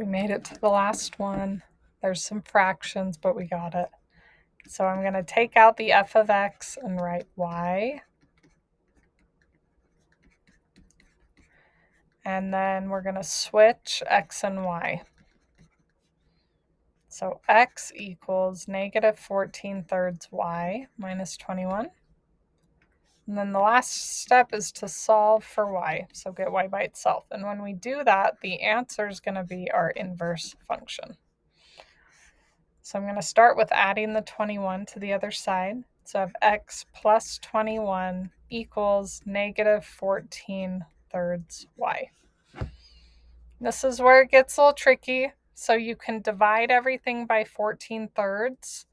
We made it to the last one. There's some fractions, but we got it. So I'm going to take out the f of x and write y. And then we're going to switch x and y. So x equals negative 14/3 y minus 21. And then the last step is to solve for y, so get y by itself. And when we do that, the answer is going to be our inverse function. So I'm going to start with adding the 21 to the other side. So I have x plus 21 equals negative 14/3 y. This is where it gets a little tricky. So you can divide everything by 14/3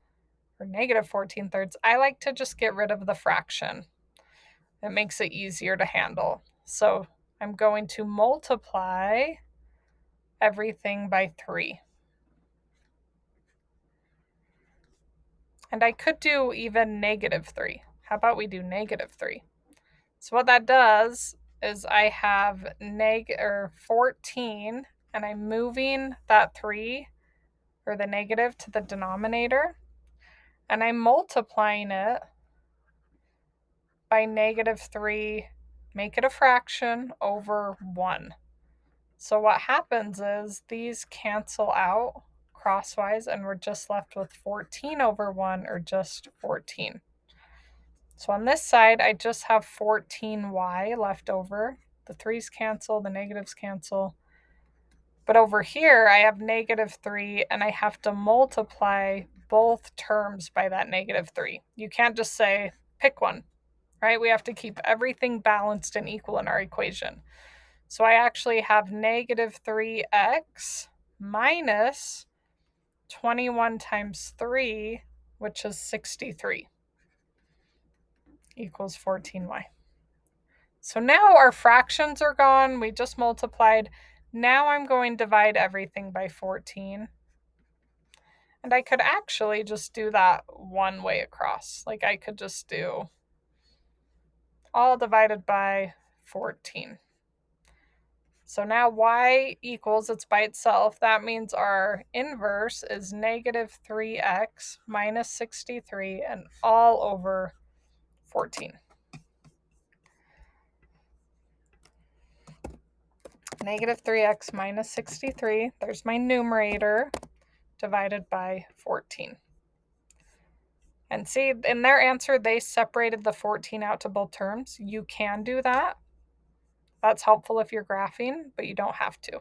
or negative 14/3. I like to just get rid of the fraction. It makes it easier to handle. So I'm going to multiply everything by 3. And I could do even negative 3. How about we do negative 3? So what that does is I have 14, and I'm moving that 3 or the negative to the denominator, and I'm multiplying it by negative 3, make it a fraction, over 1. So what happens is these cancel out crosswise, and we're just left with 14 over 1, or just 14. So on this side, I just have 14y left over. The 3's cancel, the negatives cancel. But over here, I have negative 3, and I have to multiply both terms by that negative 3. You can't just say, pick one, right? We have to keep everything balanced and equal in our equation. So I actually have negative 3x minus 21 times 3, which is 63, equals 14y. So now our fractions are gone. We just multiplied. Now I'm going to divide everything by 14. And I could actually just do that one way across. Like I could just do all divided by 14. So now y equals, it's by itself. That means our inverse is negative 3x minus 63 and all over 14. Negative 3x minus 63, there's my numerator, divided by 14. And see, in their answer, they separated the 14 out to both terms. You can do that. That's helpful if you're graphing, but you don't have to.